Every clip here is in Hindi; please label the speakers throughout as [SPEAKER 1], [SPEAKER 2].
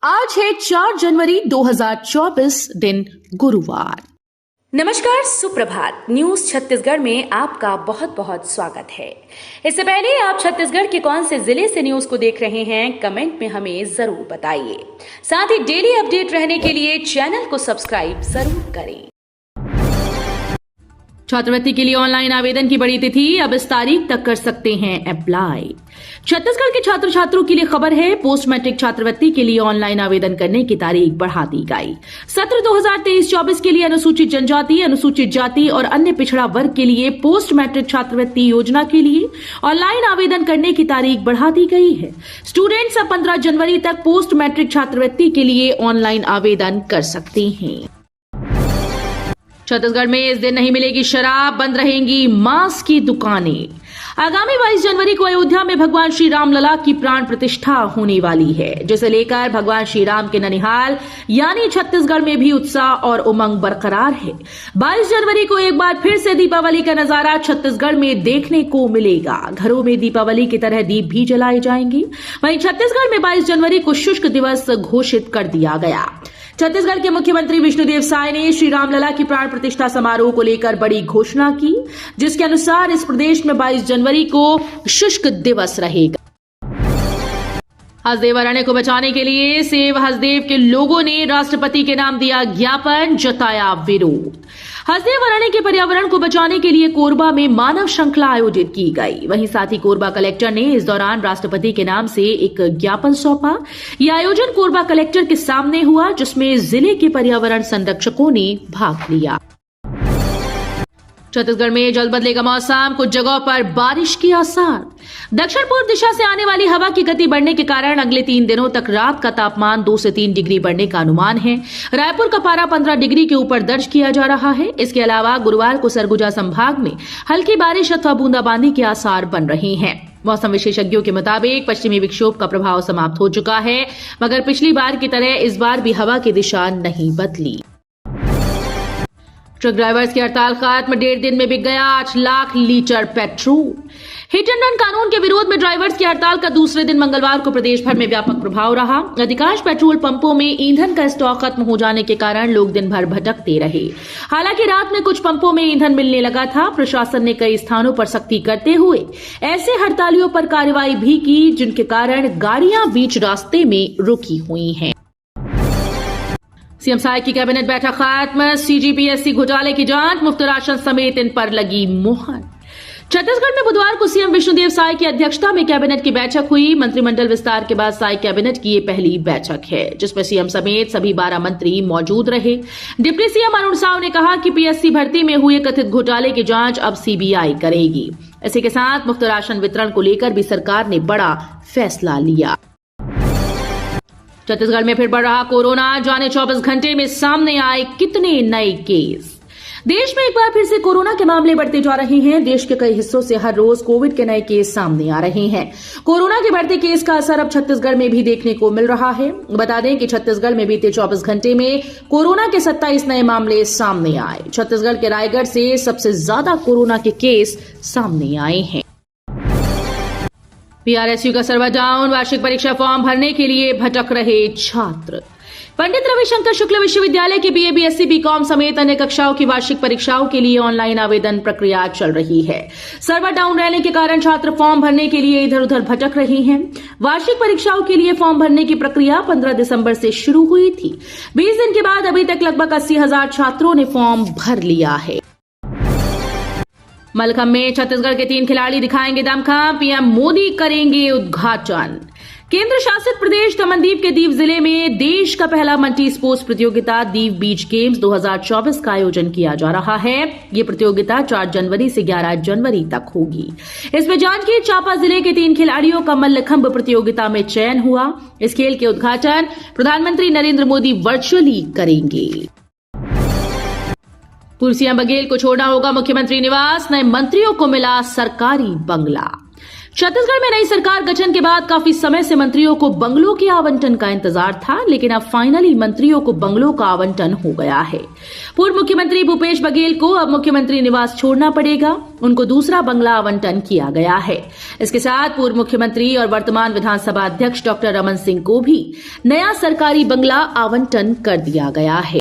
[SPEAKER 1] आज है 4 जनवरी 2024 दिन गुरुवार।
[SPEAKER 2] नमस्कार, सुप्रभात। न्यूज छत्तीसगढ़ में आपका बहुत बहुत स्वागत है। इससे पहले आप छत्तीसगढ़ के कौन से जिले से न्यूज को देख रहे हैं, कमेंट में हमें जरूर बताइए। साथ ही डेली अपडेट रहने के लिए चैनल को सब्सक्राइब जरूर करें।
[SPEAKER 1] छात्रवृत्ति के लिए ऑनलाइन आवेदन की बड़ी तिथि, अब इस तारीख तक कर सकते हैं अप्लाई। छत्तीसगढ़ के छात्र छात्रों के लिए खबर है, पोस्ट मैट्रिक छात्रवृत्ति के लिए ऑनलाइन आवेदन करने की तारीख बढ़ा दी गई। सत्र 2023-24 के लिए अनुसूचित जनजाति, अनुसूचित जाति और अन्य पिछड़ा वर्ग के लिए पोस्ट मैट्रिक छात्रवृत्ति योजना के लिए ऑनलाइन आवेदन करने की तारीख बढ़ा दी गई है। स्टूडेंट्स अब 15 जनवरी तक पोस्ट मैट्रिक छात्रवृत्ति के लिए ऑनलाइन आवेदन कर सकते हैं। छत्तीसगढ़ में इस दिन नहीं मिलेगी शराब, बंद रहेंगी मांस की दुकानें। आगामी 22 जनवरी को अयोध्या में भगवान श्री राम लला की प्राण प्रतिष्ठा होने वाली है, जिसे लेकर भगवान श्री राम के ननिहाल यानी छत्तीसगढ़ में भी उत्साह और उमंग बरकरार है। 22 जनवरी को एक बार फिर से दीपावली का नजारा छत्तीसगढ़ में देखने को मिलेगा। घरों में दीपावली की तरह दीप भी जलाए जाएंगे। वहीं छत्तीसगढ़ में 22 जनवरी को शुष्क दिवस घोषित कर दिया गया। छत्तीसगढ़ के मुख्यमंत्री विष्णुदेव साय ने श्री रामलला की प्राण प्रतिष्ठा समारोह को लेकर बड़ी घोषणा की, जिसके अनुसार इस प्रदेश में 22 जनवरी को शुष्क दिवस रहेगा। हसदेव अरण्य को बचाने के लिए सेव हसदेव के लोगों ने राष्ट्रपति के नाम दिया ज्ञापन, जताया विरोध। हसदेव अरण्य के पर्यावरण को बचाने के लिए कोरबा में मानव श्रृंखला आयोजित की गई। वहीं साथ ही कोरबा कलेक्टर ने इस दौरान राष्ट्रपति के नाम से एक ज्ञापन सौंपा। यह आयोजन कोरबा कलेक्टर के सामने हुआ, जिसमें जिले के पर्यावरण संरक्षकों ने भाग लिया। छत्तीसगढ़ में जल्द बदलेगा मौसम, कुछ जगहों पर बारिश के आसार। दक्षिण पूर्व दिशा से आने वाली हवा की गति बढ़ने के कारण अगले 3 दिनों तक रात का तापमान 2 से 3 डिग्री बढ़ने का अनुमान है। रायपुर का पारा 15 डिग्री के ऊपर दर्ज किया जा रहा है। इसके अलावा गुरुवार को सरगुजा संभाग में हल्की बारिश अथवा बूंदाबांदी के आसार बन रहे हैं। मौसम विशेषज्ञों के मुताबिक पश्चिमी विक्षोभ का प्रभाव समाप्त हो चुका है, मगर पिछली बार की तरह इस बार भी हवा की दिशा नहीं बदली। ट्रक ड्राइवर्स की हड़ताल खत्म, 1.5 दिन में बिक गया 8 lakh litre petrol. Hit and run कानून के विरोध में ड्राइवर्स की हड़ताल का दूसरे दिन मंगलवार को प्रदेश भर में व्यापक प्रभाव रहा। अधिकांश पेट्रोल पंपों में ईंधन का स्टॉक खत्म हो जाने के कारण लोग दिन भर भटकते रहे। हालांकि रात में कुछ पंपों में ईंधन मिलने लगा था। प्रशासन ने कई स्थानों पर सख्ती करते हुए ऐसे हड़तालियों पर कार्रवाई भी की, जिनके कारण गाड़ियां बीच रास्ते में रुकी हुई हैं। सीएम साय की कैबिनेट बैठक खत्म, सीजीपीएससी घोटाले की जांच, मुफ्त राशन समेत इन पर लगी मुहर। छत्तीसगढ़ में बुधवार को सीएम विष्णुदेव साय की अध्यक्षता में कैबिनेट की बैठक हुई। मंत्रिमंडल विस्तार के बाद साय कैबिनेट की ये पहली बैठक है, जिसमें सीएम समेत सभी 12 मंत्री मौजूद रहे। डिप्टी सीएम अरुण साव ने कहा कि पीएससी भर्ती में हुए कथित घोटाले की जांच अब सीबीआई करेगी। इसी के साथ मुफ्त राशन वितरण को लेकर भी सरकार ने बड़ा फैसला लिया। छत्तीसगढ़ में फिर बढ़ रहा कोरोना, जाने 24 घंटे में सामने आए कितने नए केस। देश में एक बार फिर से कोरोना के मामले बढ़ते जा रहे हैं। देश के कई हिस्सों से हर रोज कोविड के नए केस सामने आ रहे हैं। कोरोना के बढ़ते केस का असर अब छत्तीसगढ़ में भी देखने को मिल रहा है। बता दें कि छत्तीसगढ़ में बीते 24 घंटे में कोरोना के 27 नए मामले सामने आए। छत्तीसगढ़ के रायगढ़ से सबसे ज्यादा कोरोना के केस सामने आए हैं। पीआरएसयू का सर्वर डाउन, वार्षिक परीक्षा फॉर्म भरने के लिए भटक रहे छात्र। पंडित रविशंकर शुक्ल विश्वविद्यालय के बीए, बीएससी, बीकॉम समेत अन्य कक्षाओं की वार्षिक परीक्षाओं के लिए ऑनलाइन आवेदन प्रक्रिया चल रही है। सर्वर डाउन रहने के कारण छात्र फॉर्म भरने के लिए इधर उधर भटक रहे हैं। वार्षिक परीक्षाओं के लिए फॉर्म भरने की प्रक्रिया 15 दिसंबर से शुरू हुई थी। 20 दिन के बाद अभी तक लगभग 80,000 छात्रों ने फॉर्म भर लिया है। मलखंभ में छत्तीसगढ़ के 3 खिलाड़ी दिखाएंगे दमखम, पीएम मोदी करेंगे उद्घाटन। केंद्र शासित प्रदेश दमनदीव के दीव जिले में देश का पहला मल्टी स्पोर्ट्स प्रतियोगिता दीव बीच गेम्स 2024 का आयोजन किया जा रहा है। ये प्रतियोगिता 4 जनवरी से 11 जनवरी तक होगी। इसमें जांजगीर चांपा जिले के 3 खिलाड़ियों का मल्लखंभ प्रतियोगिता में चयन हुआ। इस खेल के उद्घाटन प्रधानमंत्री नरेंद्र मोदी वर्चुअली करेंगे। पूर्व सीएम बघेल को छोड़ना होगा मुख्यमंत्री निवास, नए मंत्रियों को मिला सरकारी बंगला। छत्तीसगढ़ में नई सरकार गठन के बाद काफी समय से मंत्रियों को बंगलों के आवंटन का इंतजार था, लेकिन अब फाइनली मंत्रियों को बंगलों का आवंटन हो गया है। पूर्व मुख्यमंत्री भूपेश बघेल को अब मुख्यमंत्री निवास छोड़ना पड़ेगा। उनको दूसरा बंगला आवंटन किया गया है। इसके साथ पूर्व मुख्यमंत्री और वर्तमान विधानसभा अध्यक्ष डॉक्टर रमन सिंह को भी नया सरकारी बंगला आवंटन कर दिया गया है।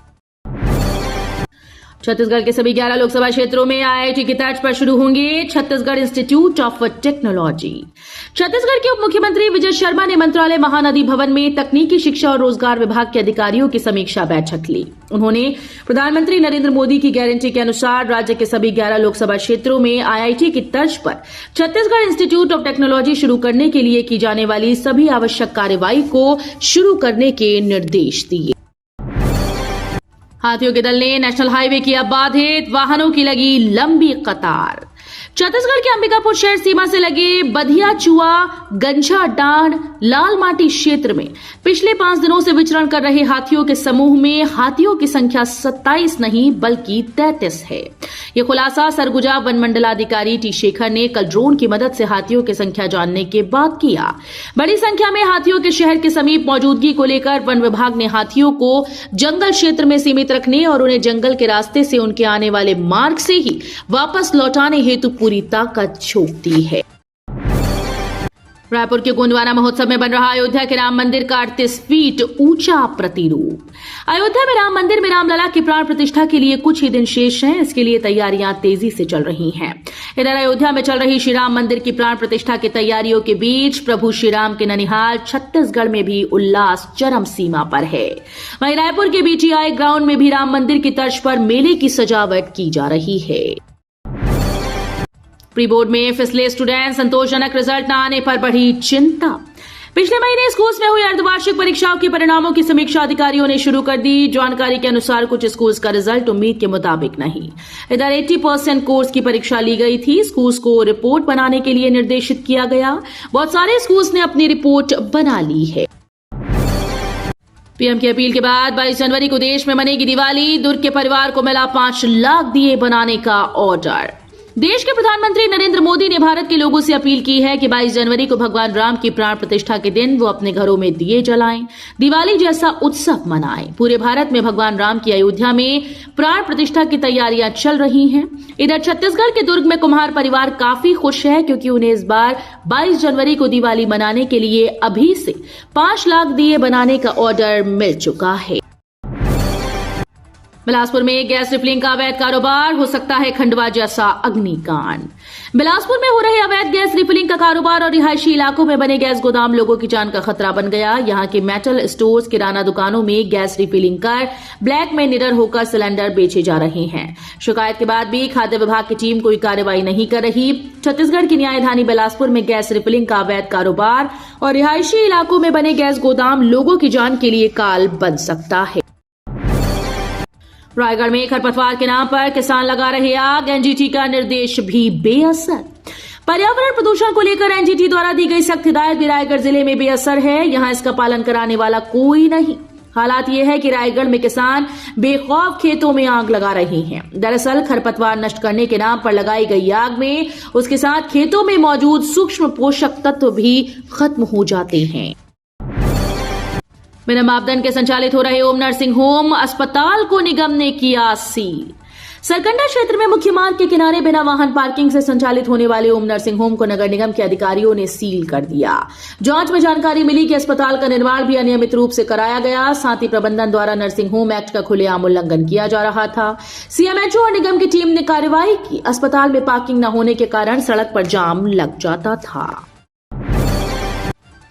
[SPEAKER 1] छत्तीसगढ़ के सभी 11 लोकसभा क्षेत्रों में आईआईटी की तर्ज पर शुरू होंगे Chhattisgarh institute of technology. Chhattisgarh के उप मुख्यमंत्री विजय शर्मा ने मंत्रालय महानदी भवन में तकनीकी शिक्षा और रोजगार विभाग के अधिकारियों की समीक्षा बैठक ली। उन्होंने प्रधानमंत्री नरेंद्र मोदी की गारंटी के अनुसार राज्य के सभी 11 लोकसभा क्षेत्रों में आईआईटी की तर्ज पर छत्तीसगढ़ इंस्टीट्यूट ऑफ टेक्नोलॉजी शुरू करने के लिए की जाने वाली सभी आवश्यक कार्यवाही को शुरू करने के निर्देश दिए। हाथियों के दल ने नेशनल हाईवे किया बाधित, वाहनों की लगी लंबी कतार। छत्तीसगढ़ के अंबिकापुर शहर सीमा से लगे बधिया चुआ गंजा डांड लाल माटी क्षेत्र में पिछले 5 दिनों से विचरण कर रहे हाथियों के समूह में हाथियों की संख्या 27 नहीं बल्कि 33 है। यह खुलासा सरगुजा वन मंडलाधिकारी टी शेखर ने कल ड्रोन की मदद से हाथियों की संख्या जानने के बाद किया। बड़ी संख्या में हाथियों के शहर के समीप मौजूदगी को लेकर वन विभाग ने हाथियों को जंगल क्षेत्र में सीमित रखने और उन्हें जंगल के रास्ते से उनके आने वाले मार्ग से ही वापस लौटाने हेतु पूरी ताकत झोंक दी है। रायपुर के गोंडवाना महोत्सव में बन रहा अयोध्या के राम मंदिर का 38 फीट ऊंचा प्रतिरूप। अयोध्या में राम मंदिर में रामलला की प्राण प्रतिष्ठा के लिए कुछ ही दिन शेष हैं। इसके लिए तैयारियां तेजी से चल रही हैं। इधर अयोध्या में चल रही श्री राम मंदिर की प्राण प्रतिष्ठा की तैयारियों के बीच प्रभु श्री राम के ननिहाल छत्तीसगढ़ में भी उल्लास चरम सीमा पर है। वहीं रायपुर के बीटीआई ग्राउंड में भी राम मंदिर की तर्ज पर मेले की सजावट की जा रही है। प्री बोर्ड में फिसले स्टूडेंट, संतोषजनक रिजल्ट न आने पर बढ़ी चिंता। पिछले महीने स्कूल्स में हुई अर्धवार्षिक परीक्षाओं के परिणामों की समीक्षा अधिकारियों ने शुरू कर दी। जानकारी के अनुसार कुछ स्कूल्स का रिजल्ट उम्मीद के मुताबिक नहीं। इधर 80% कोर्स की परीक्षा ली गई थी। स्कूल्स को रिपोर्ट बनाने के लिए निर्देशित किया गया। बहुत सारे स्कूल्स ने अपनी रिपोर्ट बना ली है। पीएम की अपील के बाद 22 जनवरी को देश में मनेगी दिवाली। दुर्ग के परिवार को मिला 5 लाख दिए बनाने का ऑर्डर। देश के प्रधानमंत्री नरेंद्र मोदी ने भारत के लोगों से अपील की है कि 22 जनवरी को भगवान राम की प्राण प्रतिष्ठा के दिन वो अपने घरों में दिए जलाएं, दिवाली जैसा उत्सव मनाएं। पूरे भारत में भगवान राम की अयोध्या में प्राण प्रतिष्ठा की तैयारियां चल रही हैं। इधर छत्तीसगढ़ के दुर्ग में कुम्हार परिवार काफी खुश है, क्योंकि उन्हें इस बार 22 जनवरी को दिवाली मनाने के लिए अभी से 5 लाख दिए बनाने का ऑर्डर मिल चुका है। बिलासपुर में गैस रिफिलिंग का अवैध कारोबार, हो सकता है खंडवा जैसा अग्निकांड। बिलासपुर में हो रहे अवैध गैस रिफिलिंग का कारोबार और रिहायशी इलाकों में बने गैस गोदाम लोगों की जान का खतरा बन गया। यहां के मेटल स्टोर्स, किराना दुकानों में गैस रिफिलिंग कर ब्लैक में निडर होकर सिलेंडर बेचे जा रहे हैं। शिकायत के बाद भी खाद्य विभाग की टीम कोई कार्रवाई नहीं कर रही। छत्तीसगढ़ की न्यायधानी बिलासपुर में गैस रिफिलिंग का अवैध कारोबार और रिहायशी इलाकों में बने गैस गोदाम लोगों की जान के लिए काल बन सकता है। रायगढ़ में खरपतवार के नाम पर किसान लगा रहे आग, एनजीटी का निर्देश भी बेअसर। पर्यावरण प्रदूषण को लेकर एनजीटी द्वारा दी गई सख्त हिदायत भी रायगढ़ जिले में बेअसर है। यहां इसका पालन कराने वाला कोई नहीं। हालात ये है कि रायगढ़ में किसान बेखौफ खेतों में आग लगा रहे हैं। दरअसल खरपतवार नष्ट करने के नाम पर लगाई गई आग में उसके साथ खेतों में मौजूद सूक्ष्म पोषक तत्व भी खत्म हो जाते हैं। बिना मापदंड के संचालित हो रहे ओम नर्सिंग होम अस्पताल को निगम ने किया सील। सरकंडा क्षेत्र में मुख्य मार्ग के किनारे बिना वाहन पार्किंग से संचालित होने वाले ओम नर्सिंग होम को नगर निगम के अधिकारियों ने सील कर दिया। जांच में जानकारी मिली कि अस्पताल का निर्माण भी अनियमित रूप से कराया गया। साथ ही प्रबंधन द्वारा नर्सिंग होम एक्ट का खुलेआम उल्लंघन किया जा रहा था। सीएमएचओ और निगम की टीम ने कार्रवाई की। अस्पताल में पार्किंग न होने के कारण सड़क पर जाम लग जाता था।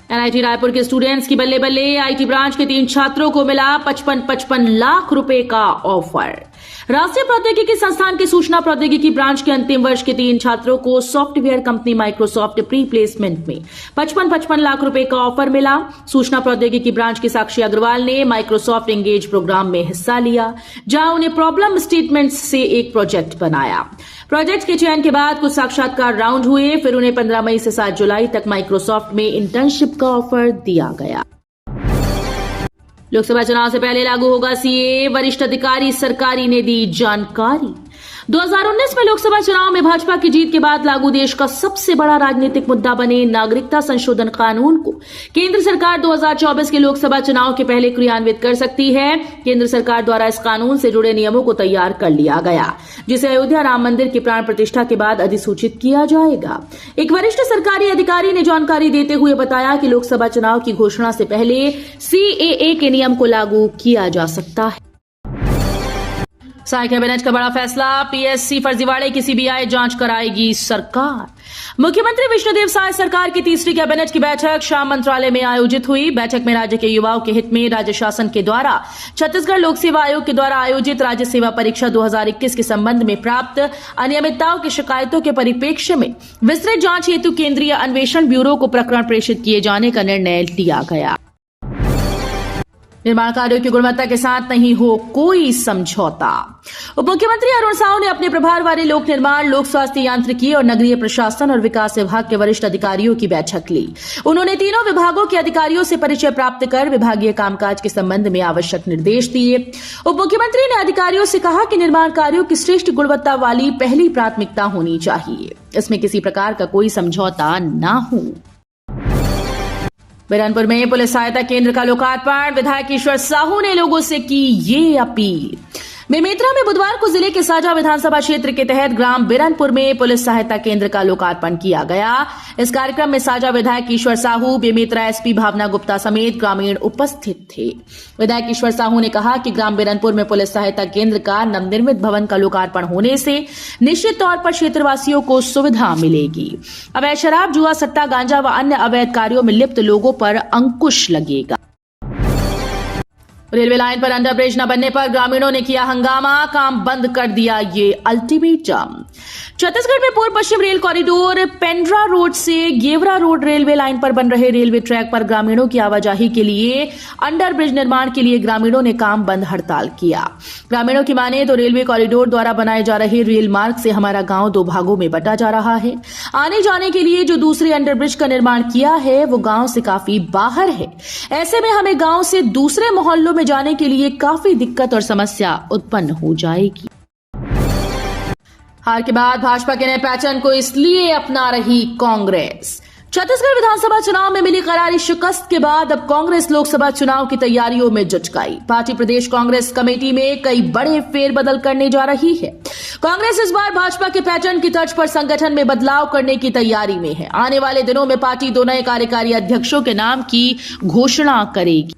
[SPEAKER 1] एनआईटी रायपुर के स्टूडेंट्स की बल्ले बल्ले, आईटी ब्रांच के 3 छात्रों को मिला 55 लाख रुपए का ऑफर। राष्ट्रीय प्रौद्योगिकी संस्थान के सूचना प्रौद्योगिकी ब्रांच के अंतिम वर्ष के 3 छात्रों को software company Microsoft pre placement में 55 लाख रुपए का ऑफर मिला। सूचना प्रौद्योगिकी ब्रांच की साक्षी अग्रवाल ने माइक्रोसॉफ्ट एंगेज प्रोग्राम में हिस्सा लिया, जहां उन्हें प्रॉब्लम स्टेटमेंट्स से एक प्रोजेक्ट बनाया। प्रोजेक्ट के चयन के बाद कुछ साक्षात्कार राउंड हुए, फिर उन्हें 15 मई से 7 जुलाई तक माइक्रोसॉफ्ट में इंटर्नशिप का ऑफर दिया गया। लोकसभा चुनाव से पहले लागू होगा सीए, वरिष्ठ अधिकारी सरकारी ने दी जानकारी। 2019 में लोकसभा चुनाव में भाजपा की जीत के बाद लागू देश का सबसे बड़ा राजनीतिक मुद्दा बने नागरिकता संशोधन कानून को केंद्र सरकार 2024 के लोकसभा चुनाव के पहले क्रियान्वित कर सकती है। केंद्र सरकार द्वारा इस कानून से जुड़े नियमों को तैयार कर लिया गया, जिसे अयोध्या राम मंदिर की प्राण प्रतिष्ठा के बाद अधिसूचित किया जाएगा। एक वरिष्ठ सरकारी अधिकारी ने जानकारी देते हुए बताया कि लोकसभा चुनाव की घोषणा से पहले CAA के नियम को लागू किया जा सकता है। साय कैबिनेट का बड़ा फैसला, PSC फर्जीवाड़े की CBI जांच कराएगी सरकार। मुख्यमंत्री विष्णुदेव साय सरकार की तीसरी कैबिनेट की बैठक श्रम मंत्रालय में आयोजित हुई। बैठक में राज्य के युवाओं के हित में राज्य शासन के द्वारा छत्तीसगढ़ लोक सेवा आयोग के द्वारा आयोजित राज्य सेवा परीक्षा 2021 के संबंध में प्राप्त अनियमितताओं की शिकायतों के परिप्रेक्ष्य में विस्तृत जांच हेतु केंद्रीय अन्वेषण ब्यूरो को प्रकरण प्रेषित किए जाने का निर्णय लिया गया। निर्माण कार्यों की गुणवत्ता के साथ नहीं हो कोई समझौता। उप मुख्यमंत्री अरुण साहू ने अपने प्रभार वाले लोक निर्माण, लोक स्वास्थ्य यांत्रिकी और नगरीय प्रशासन और विकास विभाग के वरिष्ठ अधिकारियों की बैठक ली। उन्होंने तीनों विभागों के अधिकारियों से परिचय प्राप्त कर विभागीय कामकाज के संबंध में आवश्यक निर्देश दिए। उप मुख्यमंत्री ने अधिकारियों से कहा कि निर्माण कार्यों की श्रेष्ठ गुणवत्ता वाली पहली प्राथमिकता होनी चाहिए, इसमें किसी प्रकार का कोई समझौता न हो। बिरनपुर में पुलिस सहायता केंद्र का लोकार्पण, विधायक ईश्वर साहू ने लोगों से की ये अपील। बेमेतरा में बुधवार को जिले के साजा विधानसभा क्षेत्र के तहत ग्राम बिरनपुर में पुलिस सहायता केंद्र का लोकार्पण किया गया। इस कार्यक्रम में साजा विधायक ईश्वर साहू, बेमेतरा SP भावना गुप्ता समेत ग्रामीण उपस्थित थे। विधायक ईश्वर साहू ने कहा कि ग्राम बिरनपुर में पुलिस सहायता केंद्र का नवनिर्मित भवन का लोकार्पण होने से निश्चित तौर पर क्षेत्रवासियों को सुविधा मिलेगी। अवैध शराब, जुआ, सट्टा, गांजा व अन्य अवैध कार्यों में लिप्त लोगों पर अंकुश लगेगा। रेलवे लाइन पर अंडरब्रिज न बनने पर ग्रामीणों ने किया हंगामा, काम बंद कर दिया ये अल्टीमेटम। छत्तीसगढ़ में पूर्व पश्चिम रेल कॉरिडोर पेंड्रा रोड से गेवरा रोड रेलवे लाइन पर बन रहे रेलवे ट्रैक पर ग्रामीणों की आवाजाही के लिए अंडरब्रिज निर्माण के लिए ग्रामीणों ने काम बंद हड़ताल किया। ग्रामीणों की माने तो रेलवे कॉरिडोर द्वारा बनाए जा रहे रेल मार्ग से हमारा गांव 2 भागों में बंटा जा रहा है। आने जाने के लिए जो दूसरे अंडरब्रिज का निर्माण किया है वो गांव से काफी बाहर है। ऐसे में हमें गांव से दूसरे मोहल्लों में जाने के लिए काफी दिक्कत और समस्या उत्पन्न हो जाएगी। हार के बाद भाजपा के नए पैटर्न को इसलिए अपना रही कांग्रेस। छत्तीसगढ़ विधानसभा चुनाव में मिली करारी शिकस्त के बाद अब कांग्रेस लोकसभा चुनाव की तैयारियों में जुट गई। पार्टी प्रदेश कांग्रेस कमेटी में कई बड़े फेरबदल करने जा रही है। कांग्रेस इस बार भाजपा के पैटर्न की तर्ज पर संगठन में बदलाव करने की तैयारी में है। आने वाले दिनों में पार्टी 2 नए कार्यकारी अध्यक्षों के नाम की घोषणा करेगी।